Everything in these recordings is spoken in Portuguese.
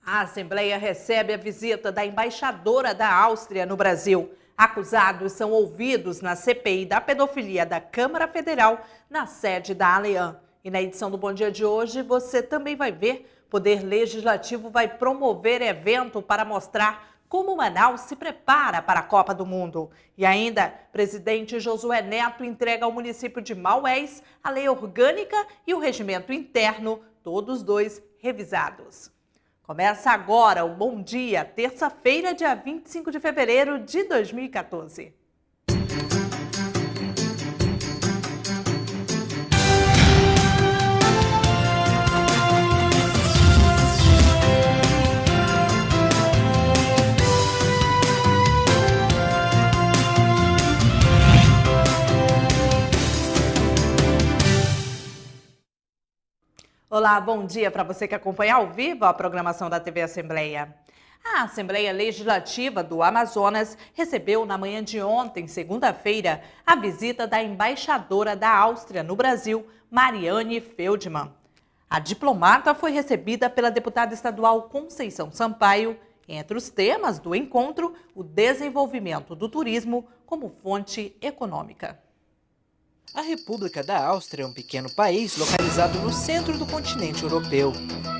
A Assembleia recebe a visita da embaixadora da Áustria no Brasil. Acusados são ouvidos na CPI da pedofilia da Câmara Federal, na sede da Allianz. E na edição do Bom Dia de hoje, você também vai ver: Poder Legislativo vai promover evento para mostrar como Manaus se prepara para a Copa do Mundo. E ainda, presidente Josué Neto entrega ao município de Maués a lei orgânica e o regimento interno, todos dois revisados. Começa agora o Bom Dia, terça-feira, dia 25 de fevereiro de 2014. Olá, bom dia para você que acompanha ao vivo a programação da TV Assembleia. A Assembleia Legislativa do Amazonas recebeu na manhã de ontem, segunda-feira, a visita da embaixadora da Áustria no Brasil, Mariane Feldmann. A diplomata foi recebida pela deputada estadual Conceição Sampaio. Entre os temas do encontro, o desenvolvimento do turismo como fonte econômica. A República da Áustria é um pequeno país localizado no centro do continente europeu.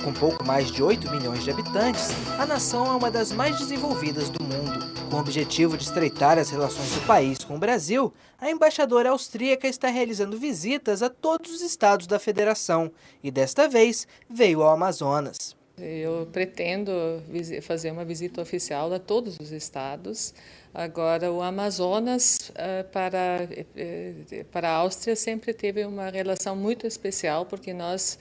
Com pouco mais de 8 milhões de habitantes, a nação é uma das mais desenvolvidas do mundo. Com o objetivo de estreitar as relações do país com o Brasil, a embaixadora austríaca está realizando visitas a todos os estados da federação e, desta vez, veio ao Amazonas. Eu pretendo fazer uma visita oficial a todos os estados. Agora, o Amazonas, para a Áustria, sempre teve uma relação muito especial, porque nós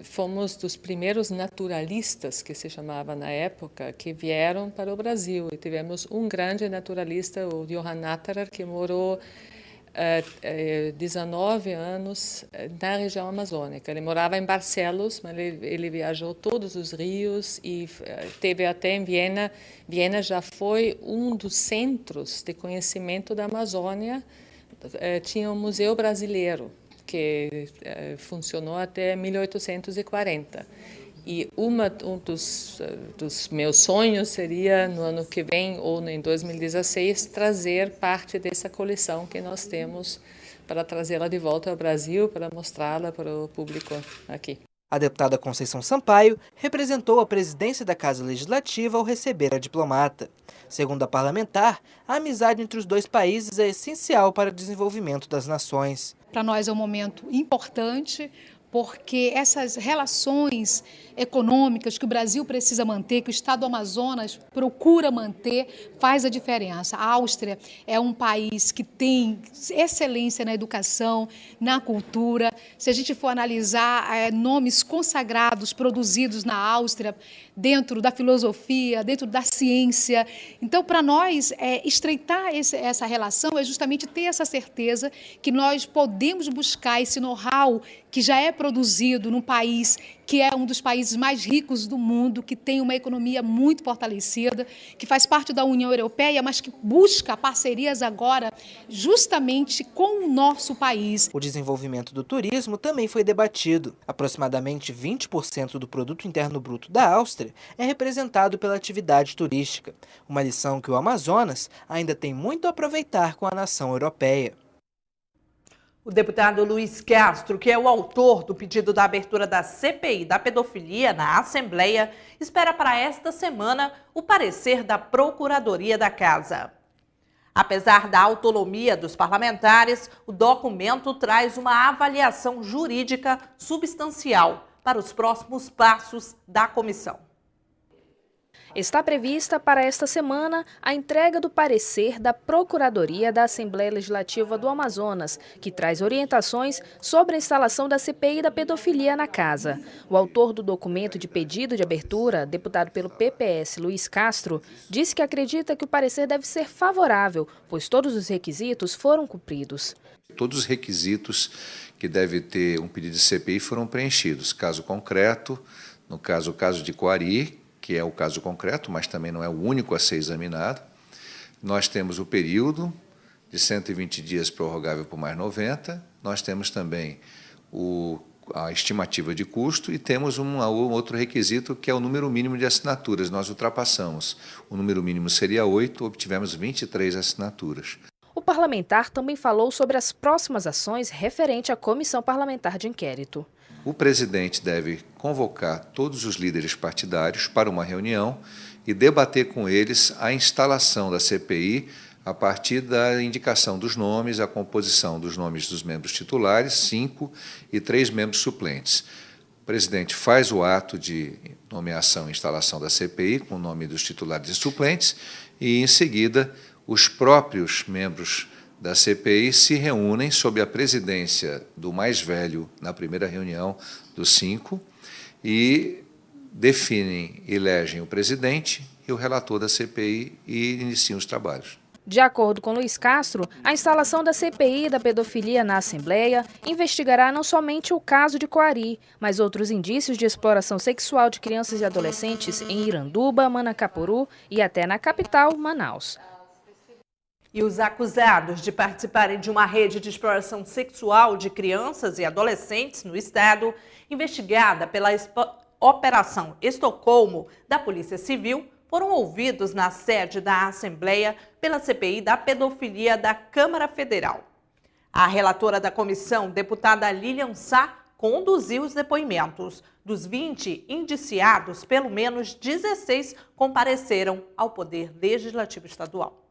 fomos dos primeiros naturalistas, que se chamava na época, que vieram para o Brasil. E tivemos um grande naturalista, o Johann Natterer, que morou 19 anos na região amazônica. Ele morava em Barcelos, mas ele viajou todos os rios e esteve até em Viena. Viena já foi um dos centros de conhecimento da Amazônia. Tinha um museu brasileiro que funcionou até 1840. E um dos meus sonhos seria, no ano que vem, ou em 2016, trazer parte dessa coleção que nós temos para trazê-la de volta ao Brasil, para mostrá-la para o público aqui. A deputada Conceição Sampaio representou a presidência da Casa Legislativa ao receber a diplomata. Segundo a parlamentar, a amizade entre os dois países é essencial para o desenvolvimento das nações. Para nós é um momento importante, porque essas relações econômicas que o Brasil precisa manter, que o Estado do Amazonas procura manter, faz a diferença. A Áustria é um país que tem excelência na educação, na cultura. Se a gente for analisar nomes consagrados produzidos na Áustria, dentro da filosofia, dentro da ciência. Então, para nós, estreitar essa relação é justamente ter essa certeza que nós podemos buscar esse know-how que já é produzido num país que é um dos países mais ricos do mundo, que tem uma economia muito fortalecida, que faz parte da União Europeia, mas que busca parcerias agora justamente com o nosso país. O desenvolvimento do turismo também foi debatido. Aproximadamente 20% do produto interno bruto da Áustria é representado pela atividade turística, uma lição que o Amazonas ainda tem muito a aproveitar com a nação europeia. O deputado Luiz Castro, que é o autor do pedido da abertura da CPI da pedofilia na Assembleia, espera para esta semana o parecer da Procuradoria da Casa. Apesar da autonomia dos parlamentares, o documento traz uma avaliação jurídica substancial para os próximos passos da comissão. Está prevista para esta semana a entrega do parecer da Procuradoria da Assembleia Legislativa do Amazonas, que traz orientações sobre a instalação da CPI da pedofilia na casa. O autor do documento de pedido de abertura, deputado pelo PPS, Luiz Castro, disse que acredita que o parecer deve ser favorável, pois todos os requisitos foram cumpridos. Todos os requisitos que deve ter um pedido de CPI foram preenchidos. Caso concreto, no caso, o caso de Coari, que é o caso concreto, mas também não é o único a ser examinado. Nós temos o período de 120 dias prorrogável por mais 90. Nós temos também o a estimativa de custo e temos um outro requisito que é o número mínimo de assinaturas. Nós ultrapassamos. O número mínimo seria 8, obtivemos 23 assinaturas. O parlamentar também falou sobre as próximas ações referente à comissão parlamentar de inquérito. O presidente deve convocar todos os líderes partidários para uma reunião e debater com eles a instalação da CPI a partir da indicação dos nomes, a composição dos nomes dos membros titulares, 5 e 3 membros suplentes. O presidente faz o ato de nomeação e instalação da CPI com o nome dos titulares e suplentes e, em seguida, os próprios membros da CPI se reúnem sob a presidência do mais velho na primeira reunião dos 5 e definem, elegem o presidente e o relator da CPI e iniciam os trabalhos. De acordo com Luiz Castro, a instalação da CPI da pedofilia na Assembleia investigará não somente o caso de Coari, mas outros indícios de exploração sexual de crianças e adolescentes em Iranduba, Manacapuru e até na capital, Manaus. E os acusados de participarem de uma rede de exploração sexual de crianças e adolescentes no estado, investigada pela Operação Estocolmo da Polícia Civil, foram ouvidos na sede da Assembleia pela CPI da pedofilia da Câmara Federal. A relatora da comissão, deputada Lilian Sá, conduziu os depoimentos. Dos 20 indiciados, pelo menos 16 compareceram ao Poder Legislativo Estadual.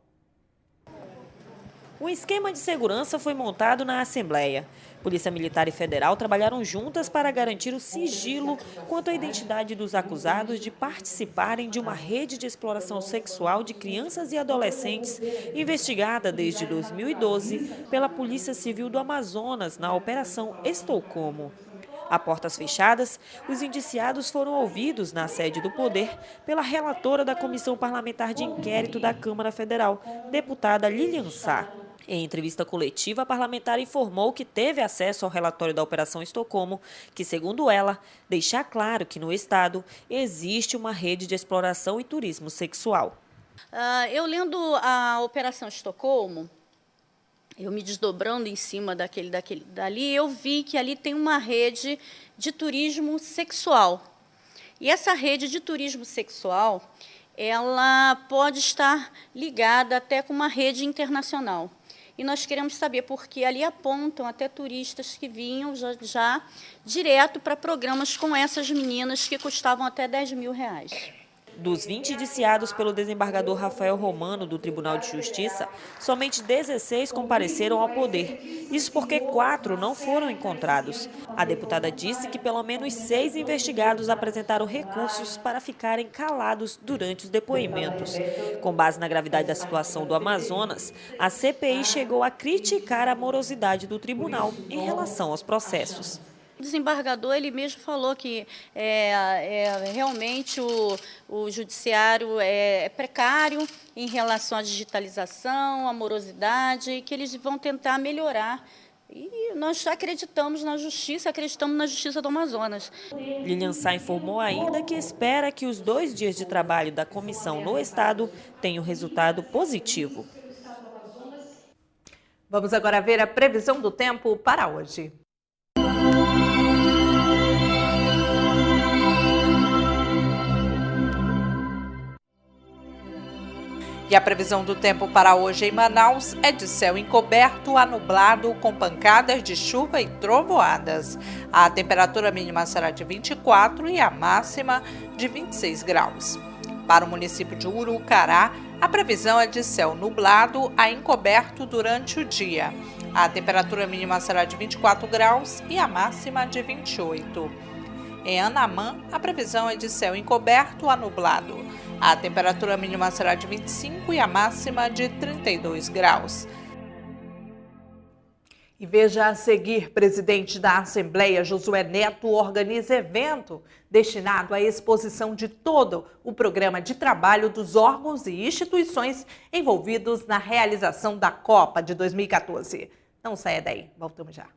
Um esquema de segurança foi montado na Assembleia. Polícia Militar e Federal trabalharam juntas para garantir o sigilo quanto à identidade dos acusados de participarem de uma rede de exploração sexual de crianças e adolescentes investigada desde 2012 pela Polícia Civil do Amazonas na Operação Estocolmo. A portas fechadas, os indiciados foram ouvidos na sede do Poder pela relatora da Comissão Parlamentar de Inquérito da Câmara Federal, deputada Lilian Sá. Em entrevista coletiva, a parlamentar informou que teve acesso ao relatório da Operação Estocolmo, que, segundo ela, deixa claro que no estado existe uma rede de exploração e turismo sexual. Eu lendo a Operação Estocolmo, eu me desdobrando em cima dali, eu vi que ali tem uma rede de turismo sexual. E essa rede de turismo sexual, ela pode estar ligada até com uma rede internacional. E nós queremos saber, porque ali apontam até turistas que vinham já direto para programas com essas meninas que custavam até R$10 mil. Dos 20 indiciados pelo desembargador Rafael Romano do Tribunal de Justiça, somente 16 compareceram ao Poder. Isso porque 4 não foram encontrados. A deputada disse que pelo menos 6 investigados apresentaram recursos para ficarem calados durante os depoimentos. Com base na gravidade da situação do Amazonas, a CPI chegou a criticar a morosidade do tribunal em relação aos processos. O desembargador ele mesmo falou que realmente o judiciário é precário em relação à digitalização, à morosidade, e que eles vão tentar melhorar. E nós acreditamos na justiça do Amazonas. Lilian Sá informou ainda que espera que os 2 dias de trabalho da comissão no estado tenham resultado positivo. Vamos agora ver a previsão do tempo para hoje. E a previsão do tempo para hoje em Manaus é de céu encoberto a nublado com pancadas de chuva e trovoadas. A temperatura mínima será de 24 e a máxima de 26 graus. Para o município de Urucará, a previsão é de céu nublado a encoberto durante o dia. A temperatura mínima será de 24 graus e a máxima de 28. Em Anamã, a previsão é de céu encoberto a nublado. A temperatura mínima será de 25 e a máxima de 32 graus. E veja a seguir, presidente da Assembleia, Josué Neto, organiza evento destinado à exposição de todo o programa de trabalho dos órgãos e instituições envolvidos na realização da Copa de 2014. Não saia daí, voltamos já.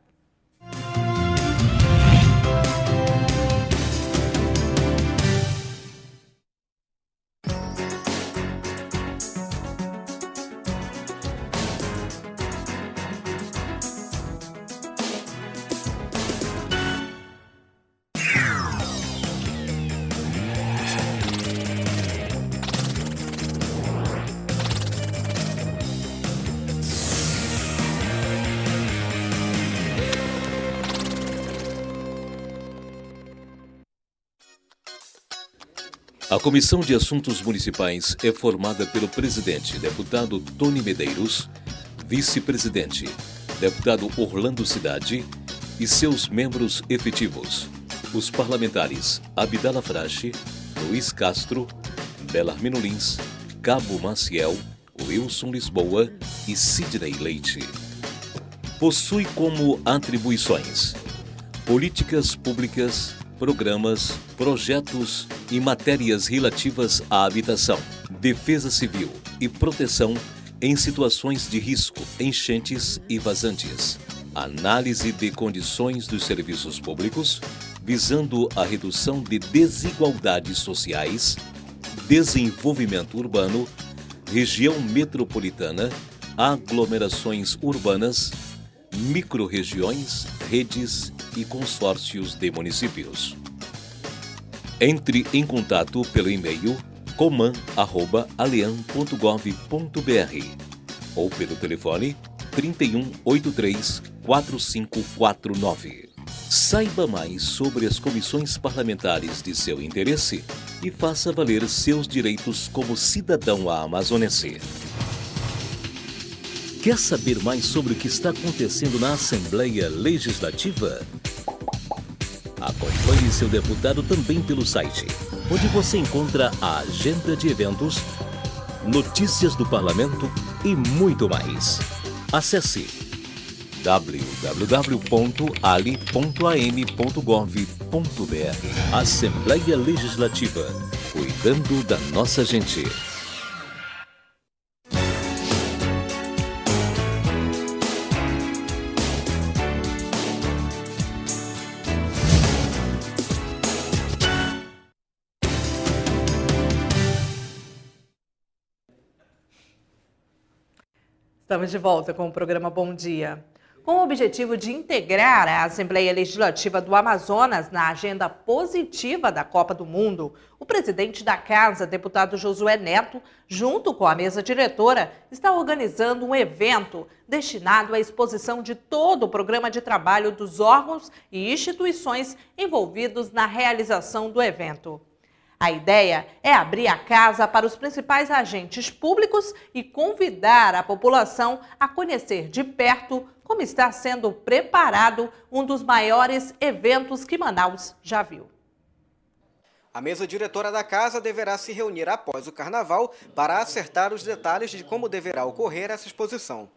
A Comissão de Assuntos Municipais é formada pelo presidente, deputado Tony Medeiros, vice-presidente, deputado Orlando Cidade e seus membros efetivos, os parlamentares Abdala Frache, Luiz Castro, Belarmino Lins, Cabo Maciel, Wilson Lisboa e Sidney Leite. Possui como atribuições políticas públicas, programas, projetos e matérias relativas à habitação, defesa civil e proteção em situações de risco, enchentes e vazantes, análise de condições dos serviços públicos, visando a redução de desigualdades sociais, desenvolvimento urbano, região metropolitana, aglomerações urbanas, microrregiões, redes e consórcios de municípios. Entre em contato pelo e-mail coman@alean.gov.br ou pelo telefone 3183-4549. Saiba mais sobre as comissões parlamentares de seu interesse e faça valer seus direitos como cidadão amazonense. Quer saber mais sobre o que está acontecendo na Assembleia Legislativa? Acompanhe seu deputado também pelo site, onde você encontra a agenda de eventos, notícias do parlamento e muito mais. Acesse www.ali.am.gov.br. Assembleia Legislativa, cuidando da nossa gente. Estamos de volta com o programa Bom Dia. Com o objetivo de integrar a Assembleia Legislativa do Amazonas na agenda positiva da Copa do Mundo, o presidente da Casa, deputado Josué Neto, junto com a mesa diretora, está organizando um evento destinado à exposição de todo o programa de trabalho dos órgãos e instituições envolvidos na realização do evento. A ideia é abrir a casa para os principais agentes públicos e convidar a população a conhecer de perto como está sendo preparado um dos maiores eventos que Manaus já viu. A mesa diretora da casa deverá se reunir após o carnaval para acertar os detalhes de como deverá ocorrer essa exposição.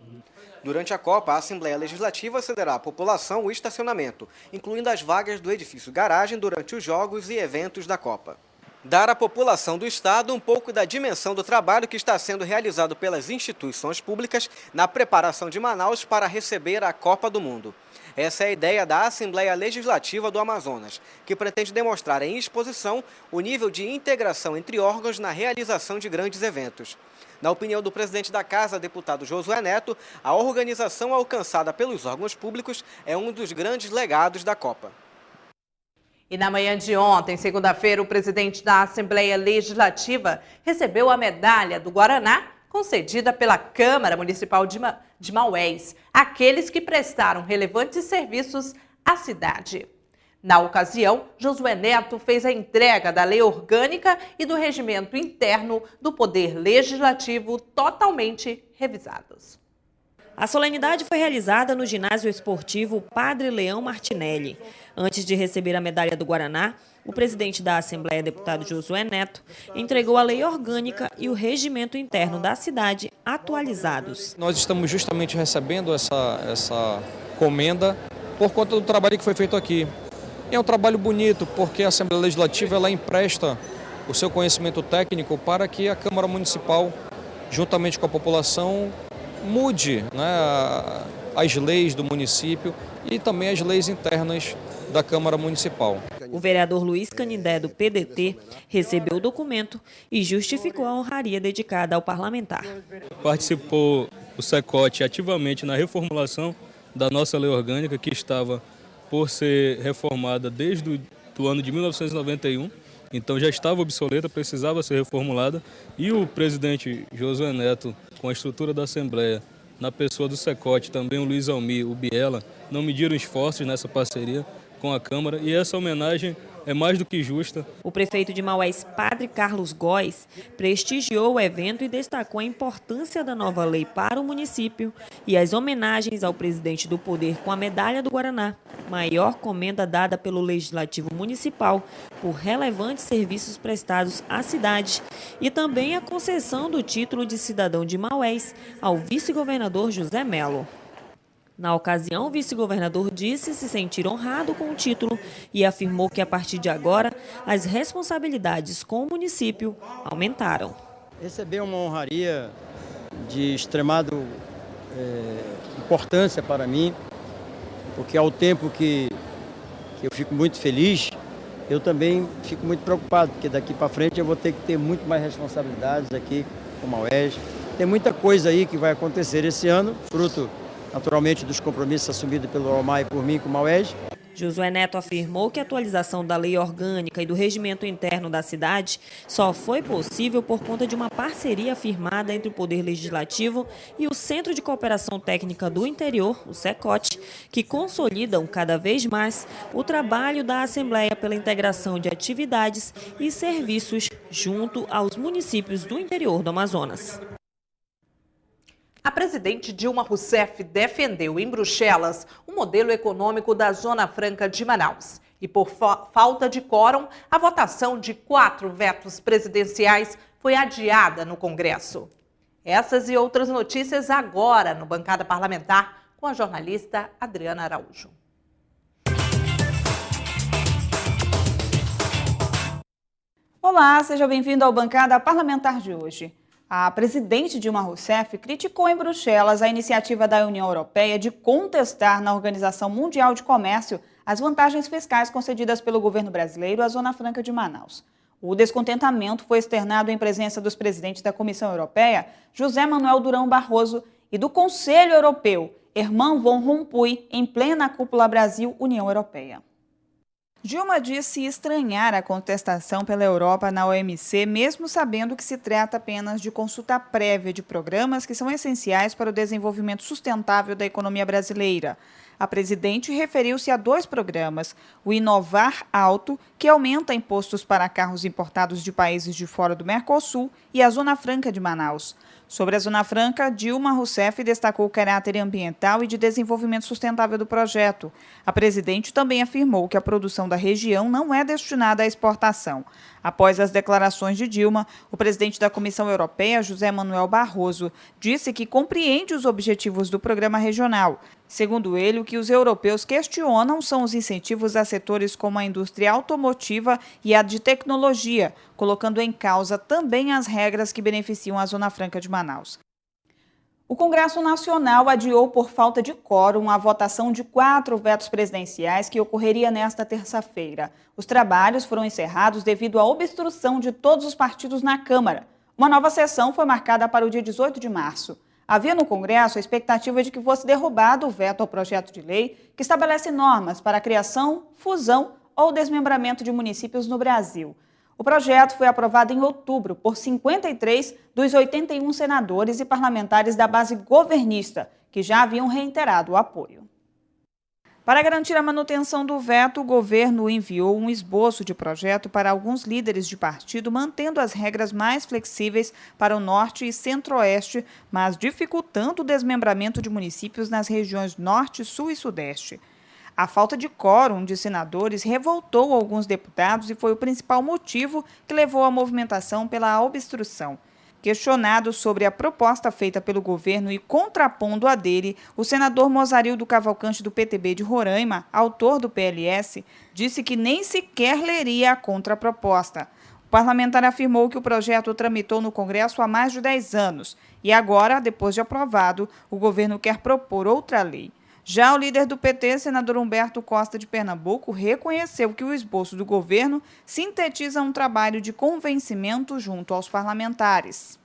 Durante a Copa, a Assembleia Legislativa cederá à população o estacionamento, incluindo as vagas do edifício garagem durante os jogos e eventos da Copa. Dar à população do Estado um pouco da dimensão do trabalho que está sendo realizado pelas instituições públicas na preparação de Manaus para receber a Copa do Mundo. Essa é a ideia da Assembleia Legislativa do Amazonas, que pretende demonstrar em exposição o nível de integração entre órgãos na realização de grandes eventos. Na opinião do presidente da Casa, deputado Josué Neto, a organização alcançada pelos órgãos públicos é um dos grandes legados da Copa. E na manhã de ontem, segunda-feira, o presidente da Assembleia Legislativa recebeu a medalha do Guaraná, concedida pela Câmara Municipal de Maués, àqueles que prestaram relevantes serviços à cidade. Na ocasião, Josué Neto fez a entrega da Lei Orgânica e do Regimento Interno do Poder Legislativo totalmente revisados. A solenidade foi realizada no ginásio esportivo Padre Leão Martinelli. Antes de receber a medalha do Guaraná, o presidente da Assembleia, deputado Josué Neto, entregou a lei orgânica e o regimento interno da cidade atualizados. Nós estamos justamente recebendo essa comenda por conta do trabalho que foi feito aqui. É um trabalho bonito porque a Assembleia Legislativa ela empresta o seu conhecimento técnico para que a Câmara Municipal, juntamente com a população, mude, né, as leis do município e também as leis internas da Câmara Municipal. O vereador Luiz Canindé, do PDT, recebeu o documento e justificou a honraria dedicada ao parlamentar. Participou o SECOT ativamente na reformulação da nossa lei orgânica, que estava por ser reformada desde o ano de 1991, então já estava obsoleta, precisava ser reformulada, e o presidente Josué Neto, com a estrutura da Assembleia, na pessoa do SECOT, também o Luiz Almir, o Biela, não mediram esforços nessa parceria com a Câmara, e essa homenagem é mais do que justa. O prefeito de Maués, Padre Carlos Góes, prestigiou o evento e destacou a importância da nova lei para o município e as homenagens ao presidente do Poder com a Medalha do Guaraná, maior comenda dada pelo Legislativo Municipal por relevantes serviços prestados à cidade, e também a concessão do título de cidadão de Maués ao vice-governador José Melo. Na ocasião, o vice-governador disse se sentir honrado com o título e afirmou que, a partir de agora, as responsabilidades com o município aumentaram. Receber uma honraria de extremada importância para mim, porque ao tempo que eu fico muito feliz, eu também fico muito preocupado, porque daqui para frente eu vou ter que ter muito mais responsabilidades aqui com o Maués. Tem muita coisa aí que vai acontecer esse ano, fruto naturalmente dos compromissos assumidos pelo Almar e por mim com o Maués. Josué Neto afirmou que a atualização da lei orgânica e do regimento interno da cidade só foi possível por conta de uma parceria firmada entre o Poder Legislativo e o Centro de Cooperação Técnica do Interior, o CECOT, que consolidam cada vez mais o trabalho da Assembleia pela integração de atividades e serviços junto aos municípios do interior do Amazonas. A presidente Dilma Rousseff defendeu em Bruxelas o modelo econômico da Zona Franca de Manaus. E por falta de quórum, a votação de 4 vetos presidenciais foi adiada no Congresso. Essas e outras notícias agora no Bancada Parlamentar com a jornalista Adriana Araújo. Olá, seja bem-vindo ao Bancada Parlamentar de hoje. A presidente Dilma Rousseff criticou em Bruxelas a iniciativa da União Europeia de contestar na Organização Mundial de Comércio as vantagens fiscais concedidas pelo governo brasileiro à Zona Franca de Manaus. O descontentamento foi externado em presença dos presidentes da Comissão Europeia, José Manuel Durão Barroso, e do Conselho Europeu, Herman Van Rompuy, em plena cúpula Brasil-União Europeia. Dilma disse estranhar a contestação pela Europa na OMC, mesmo sabendo que se trata apenas de consulta prévia de programas que são essenciais para o desenvolvimento sustentável da economia brasileira. A presidente referiu-se a 2 programas, o Inovar Alto, que aumenta impostos para carros importados de países de fora do Mercosul, e a Zona Franca de Manaus. Sobre a Zona Franca, Dilma Rousseff destacou o caráter ambiental e de desenvolvimento sustentável do projeto. A presidente também afirmou que a produção da região não é destinada à exportação. Após as declarações de Dilma, o presidente da Comissão Europeia, José Manuel Barroso, disse que compreende os objetivos do programa regional. Segundo ele, o que os europeus questionam são os incentivos a setores como a indústria automotiva e a de tecnologia, colocando em causa também as regras que beneficiam a Zona Franca de Manaus. O Congresso Nacional adiou por falta de quórum a votação de 4 vetos presidenciais que ocorreria nesta terça-feira. Os trabalhos foram encerrados devido à obstrução de todos os partidos na Câmara. Uma nova sessão foi marcada para o dia 18 de março. Havia no Congresso a expectativa de que fosse derrubado o veto ao projeto de lei que estabelece normas para a criação, fusão ou desmembramento de municípios no Brasil. O projeto foi aprovado em outubro por 53 dos 81 senadores e parlamentares da base governista, que já haviam reiterado o apoio. Para garantir a manutenção do veto, o governo enviou um esboço de projeto para alguns líderes de partido, mantendo as regras mais flexíveis para o norte e centro-oeste, mas dificultando o desmembramento de municípios nas regiões norte, sul e sudeste. A falta de quórum de senadores revoltou alguns deputados e foi o principal motivo que levou à movimentação pela obstrução. Questionado sobre a proposta feita pelo governo e contrapondo a dele, o senador Mozarildo Cavalcante do PTB de Roraima, autor do PLS, disse que nem sequer leria a contraproposta. O parlamentar afirmou que o projeto tramitou no Congresso há mais de 10 anos e agora, depois de aprovado, o governo quer propor outra lei. Já o líder do PT, senador Humberto Costa de Pernambuco, reconheceu que o esboço do governo sintetiza um trabalho de convencimento junto aos parlamentares.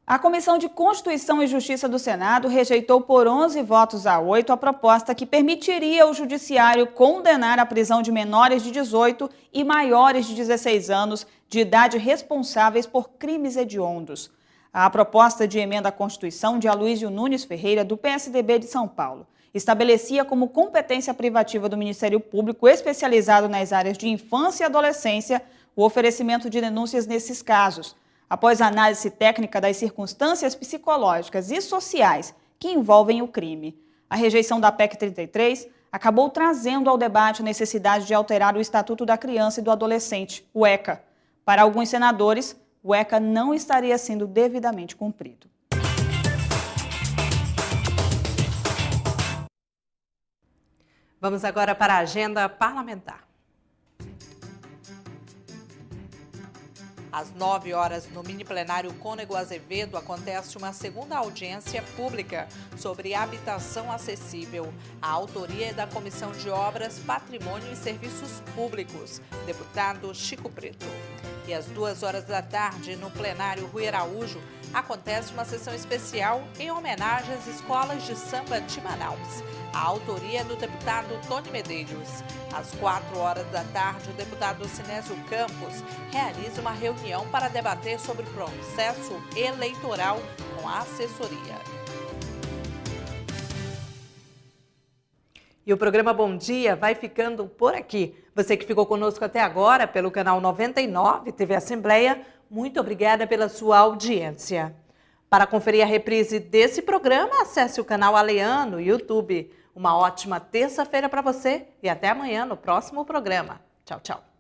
A Comissão de Constituição e Justiça do Senado rejeitou por 11 votos a 8 a proposta que permitiria ao Judiciário condenar a prisão de menores de 18 e maiores de 16 anos de idade responsáveis por crimes hediondos. A proposta de emenda à Constituição de Aloysio Nunes Ferreira, do PSDB de São Paulo. estabelecia como competência privativa do Ministério Público especializado nas áreas de infância e adolescência o oferecimento de denúncias nesses casos. Após a análise técnica das circunstâncias psicológicas e sociais que envolvem o crime, a rejeição da PEC 33 acabou trazendo ao debate a necessidade de alterar o Estatuto da Criança e do Adolescente, o ECA. Para alguns senadores, o ECA não estaria sendo devidamente cumprido. Vamos agora para a agenda parlamentar. Às 9 horas, no mini plenário Cônego Azevedo, acontece uma segunda audiência pública sobre habitação acessível. A autoria é da Comissão de Obras, Patrimônio e Serviços Públicos, deputado Chico Preto. E às 2 horas da tarde, no plenário Rui Araújo, acontece uma sessão especial em homenagem às escolas de samba de Manaus. A autoria é do deputado Tony Medeiros. Às 4 horas da tarde, o deputado Sinésio Campos realiza uma reunião para debater sobre o processo eleitoral com a assessoria. E o programa Bom Dia vai ficando por aqui. Você que ficou conosco até agora pelo canal 99 TV Assembleia, muito obrigada pela sua audiência. Para conferir a reprise desse programa, acesse o canal Alean no YouTube. Uma ótima terça-feira para você e até amanhã no próximo programa. Tchau, tchau.